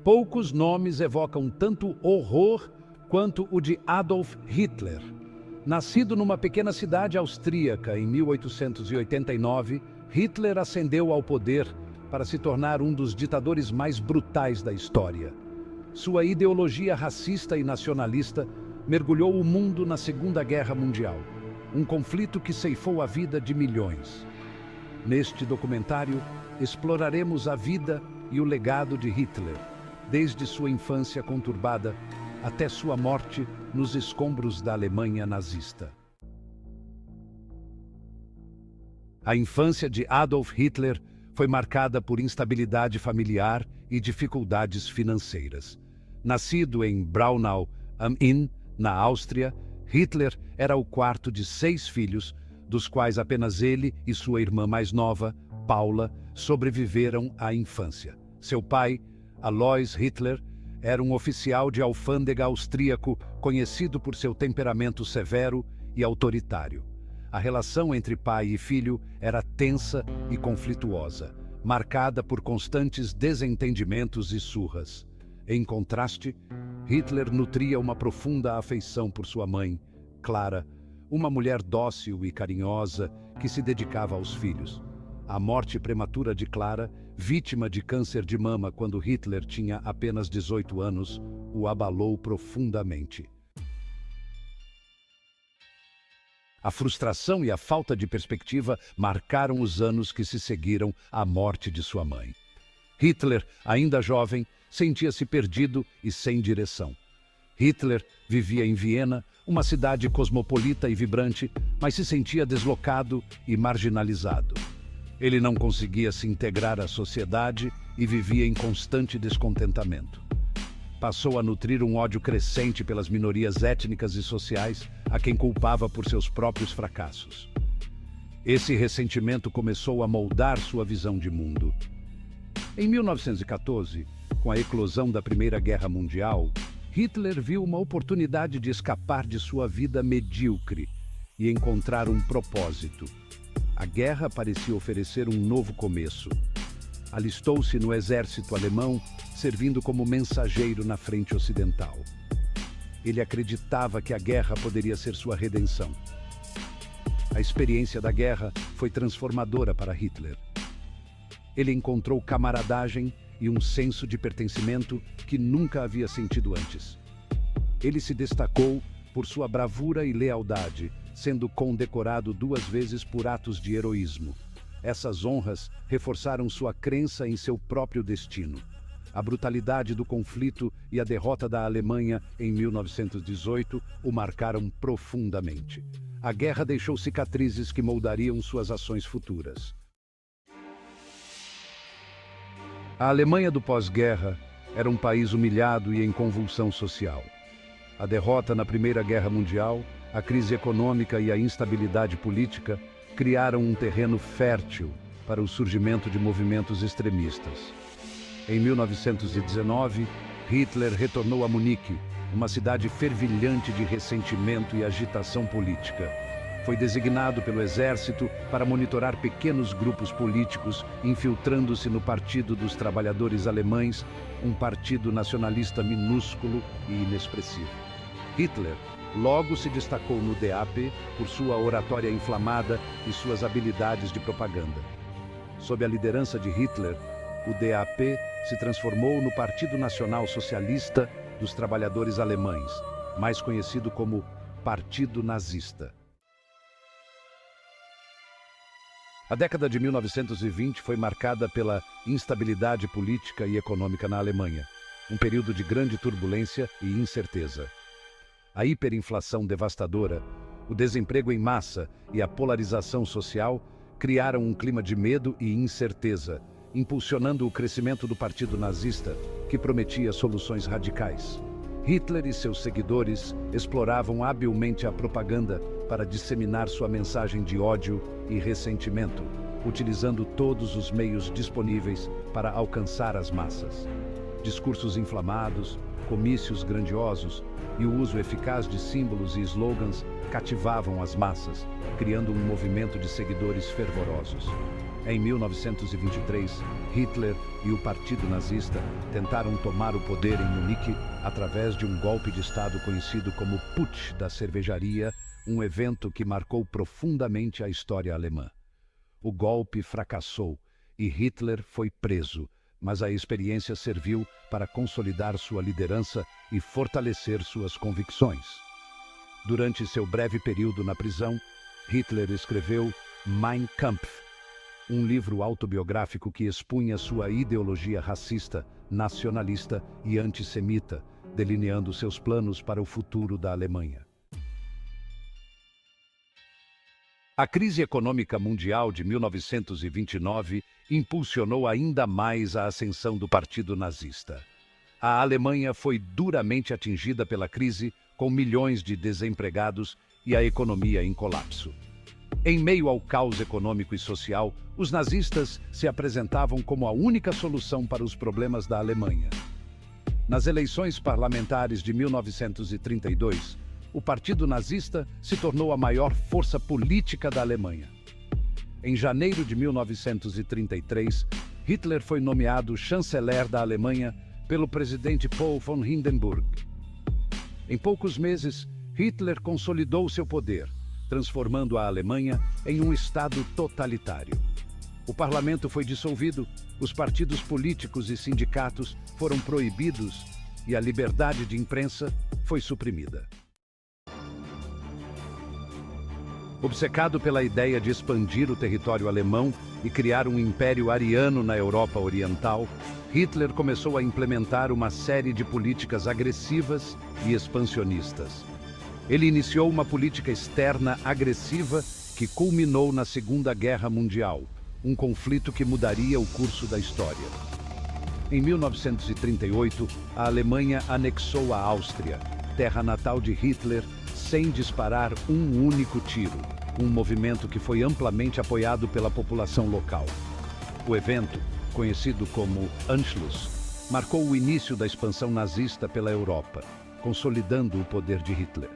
Poucos nomes evocam tanto horror quanto o de Adolf Hitler. Nascido numa pequena cidade austríaca em 1889, Hitler ascendeu ao poder para se tornar um dos ditadores mais brutais da história. Sua ideologia racista e nacionalista mergulhou o mundo na Segunda Guerra Mundial, um conflito que ceifou a vida de milhões. Neste documentário, exploraremos a vida e o legado de Hitler, desde sua infância conturbada até sua morte nos escombros da Alemanha nazista. A infância de Adolf Hitler foi marcada por instabilidade familiar e dificuldades financeiras. Nascido em Braunau am Inn, na Áustria, Hitler era o quarto de 6 filhos, dos quais apenas ele e sua irmã mais nova, Paula, sobreviveram à infância. Seu pai, Alois Hitler, era um oficial de alfândega austríaco conhecido por seu temperamento severo e autoritário. A relação entre pai e filho era tensa e conflituosa, marcada por constantes desentendimentos e surras. Em contraste, Hitler nutria uma profunda afeição por sua mãe, Clara, uma mulher dócil e carinhosa que se dedicava aos filhos. A morte prematura de Clara, vítima de câncer de mama quando Hitler tinha apenas 18 anos, o abalou profundamente. A frustração e a falta de perspectiva marcaram os anos que se seguiram à morte de sua mãe. Hitler, ainda jovem, sentia-se perdido e sem direção. Hitler vivia em Viena, uma cidade cosmopolita e vibrante, mas se sentia deslocado e marginalizado. Ele não conseguia se integrar à sociedade e vivia em constante descontentamento. Passou a nutrir um ódio crescente pelas minorias étnicas e sociais, a quem culpava por seus próprios fracassos. Esse ressentimento começou a moldar sua visão de mundo. Em 1914, com a eclosão da Primeira Guerra Mundial, Hitler viu uma oportunidade de escapar de sua vida medíocre e encontrar um propósito. A guerra parecia oferecer um novo começo. Alistou-se no exército alemão, servindo como mensageiro na frente ocidental. Ele acreditava que a guerra poderia ser sua redenção. A experiência da guerra foi transformadora para Hitler. Ele encontrou camaradagem e um senso de pertencimento que nunca havia sentido antes. Ele se destacou por sua bravura e lealdade, sendo condecorado 2 vezes por atos de heroísmo. Essas honras reforçaram sua crença em seu próprio destino. A brutalidade do conflito e a derrota da Alemanha em 1918 o marcaram profundamente. A guerra deixou cicatrizes que moldariam suas ações futuras. A Alemanha do pós-guerra era um país humilhado e em convulsão social. A derrota na Primeira Guerra Mundial, a crise econômica e a instabilidade política criaram um terreno fértil para o surgimento de movimentos extremistas. Em 1919, Hitler retornou a Munique, uma cidade fervilhante de ressentimento e agitação política. Foi designado pelo exército para monitorar pequenos grupos políticos, infiltrando-se no Partido dos Trabalhadores Alemães, um partido nacionalista minúsculo e inexpressivo. Hitler logo se destacou no DAP por sua oratória inflamada e suas habilidades de propaganda. Sob a liderança de Hitler, o DAP se transformou no Partido Nacional Socialista dos Trabalhadores Alemães, mais conhecido como Partido Nazista. A década de 1920 foi marcada pela instabilidade política e econômica na Alemanha, um período de grande turbulência e incerteza. A hiperinflação devastadora, o desemprego em massa e a polarização social criaram um clima de medo e incerteza, impulsionando o crescimento do Partido Nazista, que prometia soluções radicais. Hitler e seus seguidores exploravam habilmente a propaganda para disseminar sua mensagem de ódio e ressentimento, utilizando todos os meios disponíveis para alcançar as massas. Discursos inflamados, comícios grandiosos e o uso eficaz de símbolos e slogans cativavam as massas, criando um movimento de seguidores fervorosos. Em 1923, Hitler e o Partido Nazista tentaram tomar o poder em Munique através de um golpe de Estado conhecido como Putsch da Cervejaria, um evento que marcou profundamente a história alemã. O golpe fracassou e Hitler foi preso, mas a experiência serviu para consolidar sua liderança e fortalecer suas convicções. Durante seu breve período na prisão, Hitler escreveu Mein Kampf, um livro autobiográfico que expunha sua ideologia racista, nacionalista e antissemita, delineando seus planos para o futuro da Alemanha. A crise econômica mundial de 1929 impulsionou ainda mais a ascensão do Partido Nazista. A Alemanha foi duramente atingida pela crise, com milhões de desempregados e a economia em colapso. Em meio ao caos econômico e social, os nazistas se apresentavam como a única solução para os problemas da Alemanha. Nas eleições parlamentares de 1932, o Partido Nazista se tornou a maior força política da Alemanha. Em janeiro de 1933, Hitler foi nomeado chanceler da Alemanha pelo presidente Paul von Hindenburg. Em poucos meses, Hitler consolidou seu poder, transformando a Alemanha em um Estado totalitário. O parlamento foi dissolvido, os partidos políticos e sindicatos foram proibidos e a liberdade de imprensa foi suprimida. Obcecado pela ideia de expandir o território alemão e criar um império ariano na Europa Oriental, Hitler começou a implementar uma série de políticas agressivas e expansionistas. Ele iniciou uma política externa agressiva que culminou na Segunda Guerra Mundial, um conflito que mudaria o curso da história. Em 1938, a Alemanha anexou a Áustria, terra natal de Hitler, sem disparar um único tiro, um movimento que foi amplamente apoiado pela população local. O evento, conhecido como Anschluss, marcou o início da expansão nazista pela Europa, consolidando o poder de Hitler.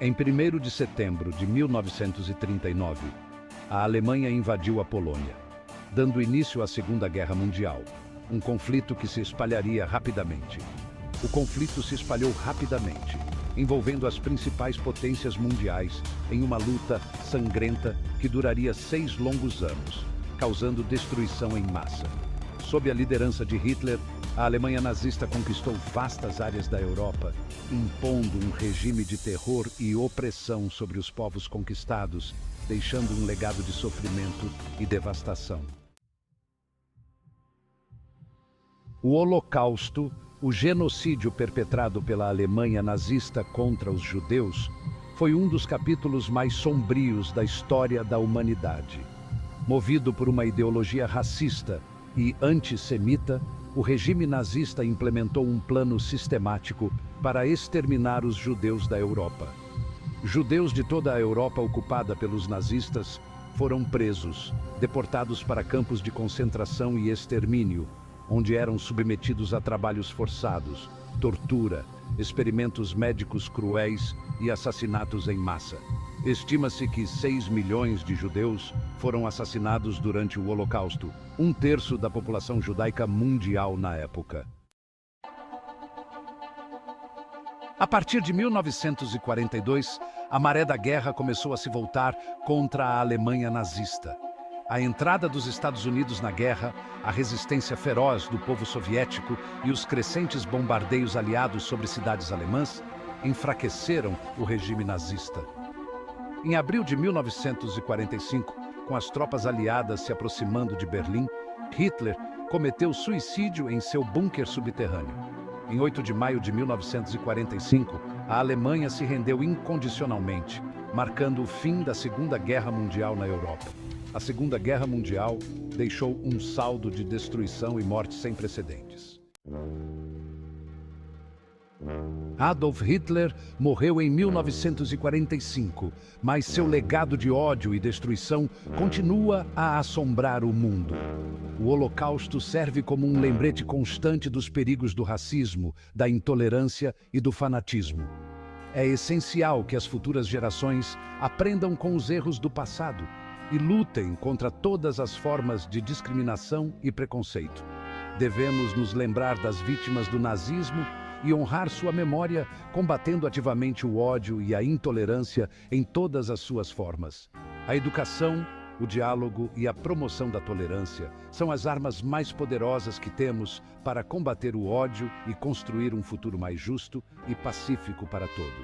Em 1º de setembro de 1939, a Alemanha invadiu a Polônia, dando início à Segunda Guerra Mundial, um conflito que se espalharia rapidamente. O conflito se espalhou rapidamente, envolvendo as principais potências mundiais em uma luta sangrenta que duraria 6 longos anos, causando destruição em massa. Sob a liderança de Hitler, a Alemanha nazista conquistou vastas áreas da Europa, impondo um regime de terror e opressão sobre os povos conquistados, deixando um legado de sofrimento e devastação. O Holocausto, o genocídio perpetrado pela Alemanha nazista contra os judeus, foi um dos capítulos mais sombrios da história da humanidade. Movido por uma ideologia racista e antissemita, o regime nazista implementou um plano sistemático para exterminar os judeus da Europa. Judeus de toda a Europa ocupada pelos nazistas foram presos, deportados para campos de concentração e extermínio, onde eram submetidos a trabalhos forçados, tortura, experimentos médicos cruéis e assassinatos em massa. Estima-se que 6 milhões de judeus foram assassinados durante o Holocausto, 1/3 da população judaica mundial na época. A partir de 1942, a maré da guerra começou a se voltar contra a Alemanha nazista. A entrada dos Estados Unidos na guerra, a resistência feroz do povo soviético e os crescentes bombardeios aliados sobre cidades alemãs enfraqueceram o regime nazista. Em abril de 1945, com as tropas aliadas se aproximando de Berlim, Hitler cometeu suicídio em seu bunker subterrâneo. Em 8 de maio de 1945, a Alemanha se rendeu incondicionalmente, marcando o fim da Segunda Guerra Mundial na Europa. A Segunda Guerra Mundial deixou um saldo de destruição e morte sem precedentes. Adolf Hitler morreu em 1945, mas seu legado de ódio e destruição continua a assombrar o mundo. O Holocausto serve como um lembrete constante dos perigos do racismo, da intolerância e do fanatismo. É essencial que as futuras gerações aprendam com os erros do passado e lutem contra todas as formas de discriminação e preconceito. Devemos nos lembrar das vítimas do nazismo e honrar sua memória, combatendo ativamente o ódio e a intolerância em todas as suas formas. A educação, o diálogo e a promoção da tolerância são as armas mais poderosas que temos para combater o ódio e construir um futuro mais justo e pacífico para todos.